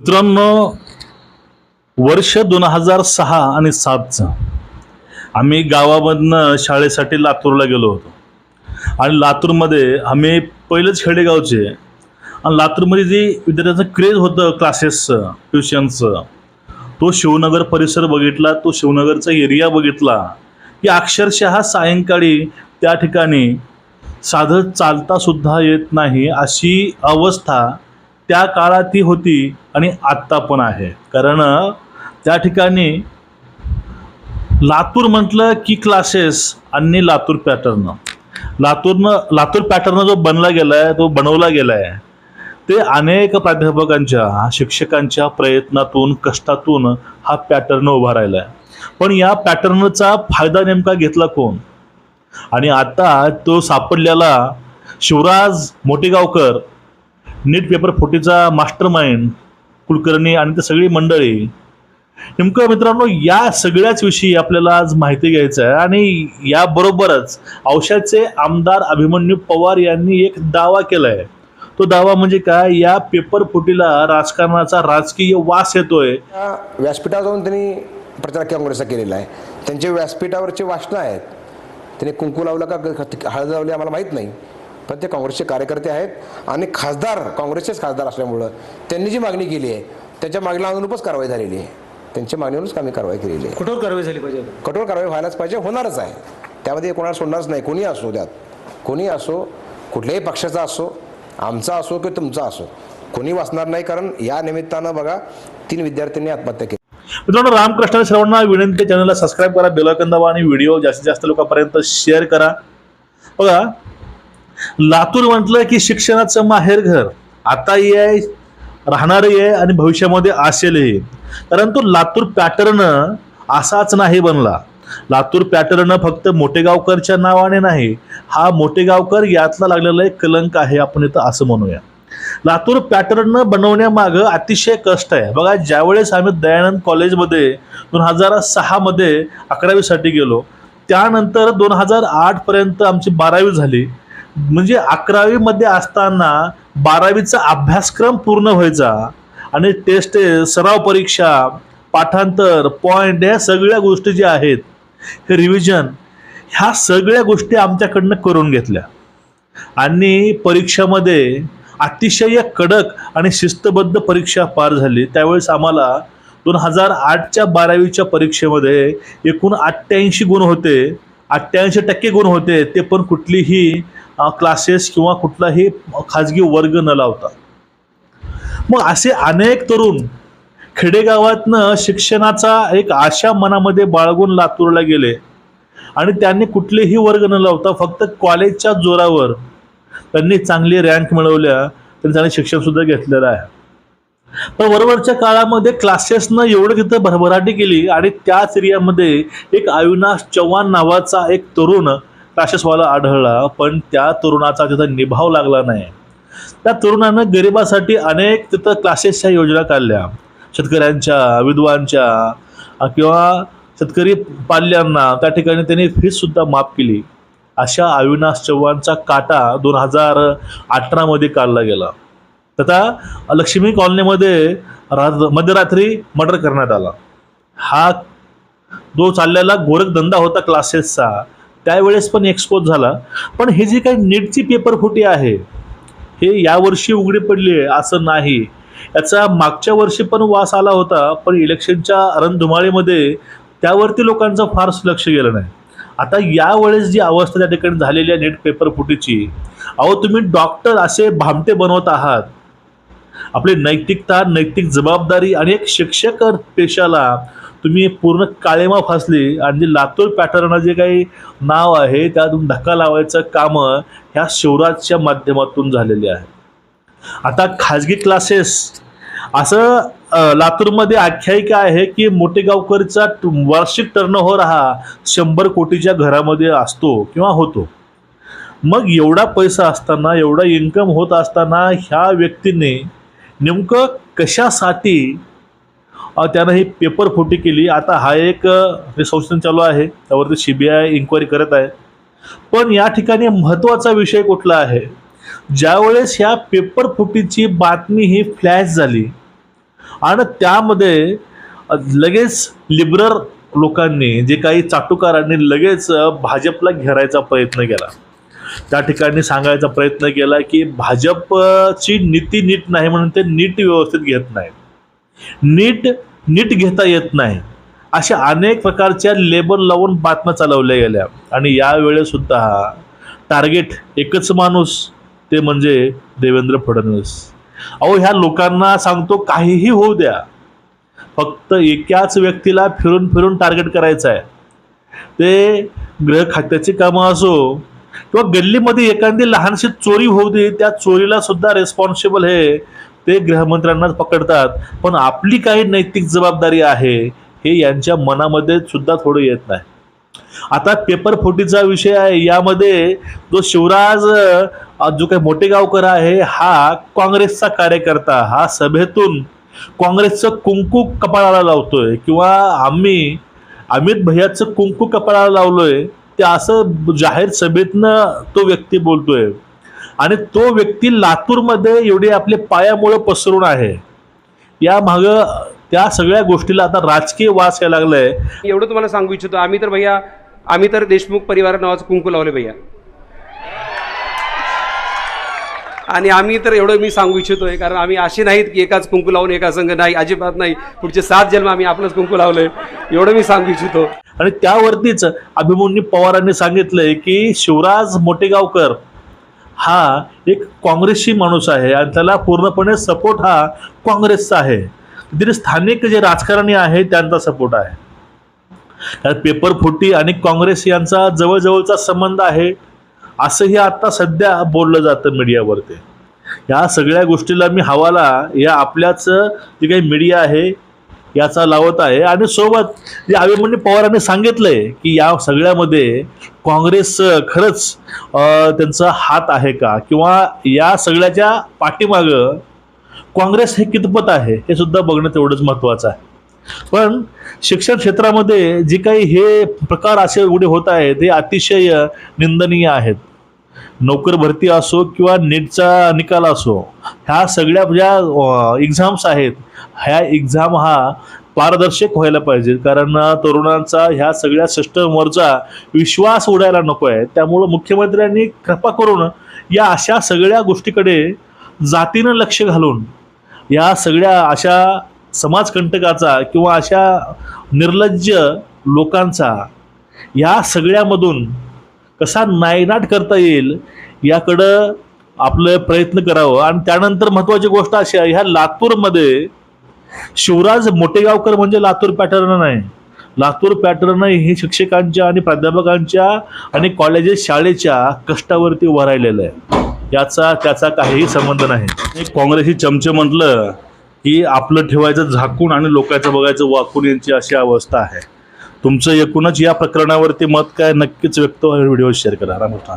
मित्रांनो, वर्ष 2006 आणि 7चं आम्ही गावामधनं शाळेसाठी लातूरला गेलो होतो आणि लातूरमध्ये आम्ही पहिलेच खेडेगावचे आणि लातूरमध्ये जी विद्यार्थ्यांचं क्रेज होतं क्लासेसचं ट्युशनचं, तो शिवनगर परिसर बघितला, तो शिवनगरचा एरिया बघितला की अक्षरशः सायंकाळी त्या ठिकाणी साधं चालतासुद्धा येत नाही अशी अवस्था त्या काळात ही होती आणि आत्ता पण आहे. कारण त्या ठिकाणी लातूर म्हटलं की क्लासेस आणि लातूर पॅटर्न जो बनवला गेला आहे ते अनेक प्राध्यापकांच्या शिक्षकांच्या प्रयत्नातून कष्टातून हा पॅटर्न उभा राहिला आहे. पण या पॅटर्नचा फायदा नेमका घेतला कोण? आणि आता तो सापडलेला शिवराज मोटेगावकर, नीट पेपर फुटीचा मास्टर माइंड, कुलकर्णी आणि ती सगळी मंडळी, नेमकं मित्रांनो या सगळ्याच विषयी आपल्याला आज माहिती घ्यायचं आहे. आणि याबरोबरच औशाचे आमदार अभिमन्यू पवार यांनी एक दावा केलाय. तो दावा म्हणजे काय? या पेपर फुटीला राजकारणाचा राजकीय वास येतोय. व्यासपीठावर जाऊन त्यांनी प्रचार काँग्रेसचा केलेला आहे. त्यांचे व्यासपीठावरचे भाषणं आहेत. त्यांनी कुंकू लावलं का हळद लावली आम्हाला माहीत नाही, पण ते काँग्रेसचे कार्यकर्ते आहेत आणि खासदार काँग्रेसचेच खासदार असल्यामुळं त्यांनी जी मागणी केली आहे त्याच्या मागणीला अनुरूपच कारवाई झालेली आहे. त्यांच्या मागणीवरूनच आम्ही कारवाई केलेली आहे. कठोर कारवाई झाली पाहिजे. कठोर कारवाई व्हायलाच पाहिजे, होणारच आहे. त्यामध्ये कोणाला सोडणारच नाही. कोणी असो, त्यात कोणी असो, कुठल्याही पक्षाचा असो, आमचा असो किंवा तुमचा असो, कोणी वाचणार नाही. कारण या निमित्तानं बघा 3 विद्यार्थ्यांनी आत्महत्या केली. मित्रांनो, रामकृष्ण सर्वांना विनंती, चॅनलला सबस्क्राईब करा, बेल आयकॉन दाबा आणि व्हिडिओ जास्तीत जास्त लोकांपर्यंत शेअर करा. बघा, लातूर म्हटलं की शिक्षणाचं माहेरघर आताही आहे, राहणारही आहे आणि भविष्यामध्ये असेलही. परंतु लातूर पॅटर्न असाच नाही बनला. लातूर पॅटर्न फक्त मोटेगावकरच्या नावाने नाही, हा मोटेगावकर यातला लागलेला एक कलंक आहे, आपण इथं असं म्हणूया. लातूर पॅटर्न बनवण्यामागं अतिशय कष्ट आहे. बघा, ज्यावेळेस आम्ही दयानंद कॉलेजमध्ये 2006 मध्ये 11वी साठी गेलो, त्यानंतर 2008 पर्यंत आमची 12वी झाली. म्हणजे 11वी मध्ये असताना 12वीचा अभ्यासक्रम पूर्ण व्हायचा आणि टेस्ट, सराव परीक्षा, पाठांतर, पॉइंट, ह्या सगळ्या गोष्टी ज्या आहेत, हे रिव्हिजन, ह्या सगळ्या गोष्टी आमच्याकडनं करून घेतल्या आणि परीक्षामध्ये अतिशय कडक आणि शिस्तबद्ध परीक्षा पार झाली. त्यावेळेस आम्हाला 2008च्या 12वीच्या परीक्षेमध्ये एकूण 88 गुण होते, 88% गुण होते. ते पण कुठलीही क्लासेस किंवा कुठलाही खाजगी वर्ग न लावता. मग असे अनेक तरुण खेडेगावातनं शिक्षणाचा एक आशा मनामध्ये बाळगून लातूरला गेले आणि त्यांनी कुठलेही वर्ग न लावता फक्त कॉलेजच्या जोरावर त्यांनी चांगली रँक मिळवल्या, त्यांनी चांगले शिक्षण सुद्धा घेतलेलं आहे. पण बरोबरच्या काळामध्ये क्लासेसनं एवढं तिथं भरभराटी केली आणि त्याच एरियामध्ये एक अविनाश चव्हाण नावाचा एक तरुण क्लासेसवाला आढळला. पण त्या तरुणाचा तिथं निभाव लागला नाही. त्या तरुणानं गरिबासाठी अनेक तिथं क्लासेसच्या योजना काढल्या. शेतकऱ्यांच्या, विधवांच्या किंवा शेतकरी पाल्यांना त्या ठिकाणी त्यांनी फीस सुद्धा माफ केली. अशा अविनाश चव्हाणचा काटा 2018 मध्ये काढला गेला. तथा लक्ष्मी कॉलनीमध्ये मध्यरात्री मर्डर करण्यात आला. हा जो चाललेला गोरखधंदा होता क्लासेसचा, त्यावेळेस पण एक्सपोज झाला. पण हे जी काही नीटची पेपर फुटी आहे, हे यावर्षी उघडी पडली आहे असं नाही. याचा मागच्या वर्षी पण वास आला होता, पण इलेक्शनच्या रणधुमाळीमध्ये त्यावरती लोकांचं फारसं लक्ष गेलं नाही. आता यावेळेस जी अवस्था त्या ठिकाणी झालेली आहे नीट पेपर फुटीची, अहो तुम्ही डॉक्टर असे भामटे बनवत आहात. आपली नैतिकता, नैतिक जबाबदारी आणि एक शिक्षक पेशाला तुम्ही पूर्ण काळेमा फासली आणि लातूर पॅटर्न जे काही नाव आहे त्यातून धक्का लावायचं कामं ह्या शिवराजच्या माध्यमातून झालेली आहे. आता खाजगी क्लासेस, असं लातूरमध्ये आख्यायिका आहे की मोटेगावकरचा वार्षिक टर्नओव्हर हा 100 कोटीच्या घरामध्ये असतो किंवा होतो. मग एवढा पैसा असताना, एवढा इन्कम होत असताना ह्या व्यक्तीने नेमकं कशासाठी त्यानं ही पेपर फुटी केली? आता हा एक संशोधन चालू आहे, त्यावरती CBI इन्क्वायरी करत आहे. पण या ठिकाणी महत्त्वाचा विषय कुठला आहे? ज्यावेळेस ह्या पेपर फुटीची बातमी ही फ्लॅश झाली, आणि त्यामध्ये लगेच लिबरल लोकांनी जे काही चाटुकारांनी लगेच भाजपला घेरायचा प्रयत्न केला. त्या ठिकाणी सांगायचा प्रयत्न केला की भाजपची नीती नीट नाही म्हणून ते नीट व्यवस्थित घेत नाहीत, नीट घेता येत नाही, अशा अनेक प्रकारच्या लेबल लावून बातम्या चालवल्या गेल्या. आणि यावेळेस सुद्धा टार्गेट एकच माणूस, ते म्हणजे देवेंद्र फडणवीस. अहो, ह्या लोकांना सांगतो काहीही होऊ द्या, फक्त एकाच व्यक्तीला फिरून फिरून टार्गेट करायचं आहे. ते गृह खात्याची कामं असो किंवा गल्लीमध्ये एखादी लहानशी चोरी होऊ दे, त्या चोरीला सुद्धा रेस्पॉन्सिबल हे ते गृहमंत्र्यांनाच पकडतात. पण आपली काही नैतिक जबाबदारी आहे हे यांच्या मनामध्ये सुद्धा थोडं येत नाही. आता पेपर फुटीचा विषय आहे. यामध्ये जो शिवराज जो काही मोटेगावकर आहे, हा काँग्रेसचा कार्यकर्ता, हा सभेतून काँग्रेसचं कुंकू कपाळाला लावतोय किंवा आम्ही अमित भैयाचं कुंकू कपाळाला लावलोय, ते असं जाहीर सभेतनं तो व्यक्ती बोलतोय. आणि तो व्यक्ती लातूरमध्ये एवढे आपले पायामुळे पसरून आहे. या माग त्या सगळ्या गोष्टीला आता राजकीय वास यायला लागलाय. एवढं तुम्हाला सांगू इच्छितो, आम्ही तर देशमुख परिवार नावाचं कुंकू लावले भैया. आणि आम्ही तर एवढं मी सांगू इच्छितोय, कारण आम्ही असे नाहीत की एकाच कुंकू लावून एका संघ, नाही, अजिबात नाही. पुढचे 7 जन्म आम्ही आपलंच कुंकू लावलंय, एवढं मी सांगू इच्छितो. आणि त्यावरतीच अभिमन्यू पवारांनी सांगितलंय की शिवराज मोटेगावकर हा एक काँग्रेसची माणूस आहे आणि त्याला पूर्णपणे सपोर्ट हा काँग्रेसचा आहे. तिथे स्थानिक जे राजकारणी आहे त्यांचा सपोर्ट आहे. पेपर फुटी आणि काँग्रेस यांचा जवळजवळचा संबंध आहे असंही आता सध्या बोललं जातं मीडियावरती. या सगळ्या गोष्टीला मी हवाला या आपल्याच जे काही मीडिया आहे याचा लावत आहे. आणि सोबत जे अभिमन्यू पवारांनी सांगितलंय की या सगळ्यामध्ये काँग्रेस खरंच त्यांचा हात आहे का, किंवा या सगळ्याच्या पाठीमागं काँग्रेस हे कितपत आहे हे सुद्धा बघणं तेवढंच महत्त्वाचं आहे. पण शिक्षण क्षेत्रामध्ये जे काही हे प्रकार असे एवढे होत आहेत हे अतिशय निंदनीय आहेत. नोकर भरती असो किंवा नीटचा निकाल असो, ह्या सगळ्या ज्या एक्झाम्स आहेत, ह्या एक्झाम हा पारदर्शक व्हायला पाहिजे. कारण तरुणांचा ह्या सगळ्या सिस्टमवरचा विश्वास उडायला नको आहे. त्यामुळं मुख्यमंत्र्यांनी कृपा करून या अशा सगळ्या गोष्टीकडे जातीनं लक्ष घालून या सगळ्या अशा समाजकंटकाचा किंवा अशा निर्लज्ज लोकांचा या सगळ्यामधून कसा नायनाट करता येईल याकडं आपलं प्रयत्न करावं. आणि त्यानंतर महत्त्वाची गोष्ट अशी आहे, ह्या लातूरमध्ये शिवराज मोटेगावकर म्हणजे लातूर पॅटर्न नाही. लातूर पॅटर्न हे शिक्षकांच्या आणि प्राध्यापकांच्या आणि कॉलेजेस शाळेच्या कष्टावरती उभं राहिलेलं आहे. त्याचा काहीही संबंध नाही. काँग्रेसची चमचे म्हटलं की आपलं ठेवायचं झाकून आणि लोकांचं बघायचं वाकून, यांची अशी अवस्था आहे. तुमचं एकूणच या प्रकरणावरती मत काय नक्कीच व्यक्त व्हिडिओ शेअर करा. रामकृष्ण.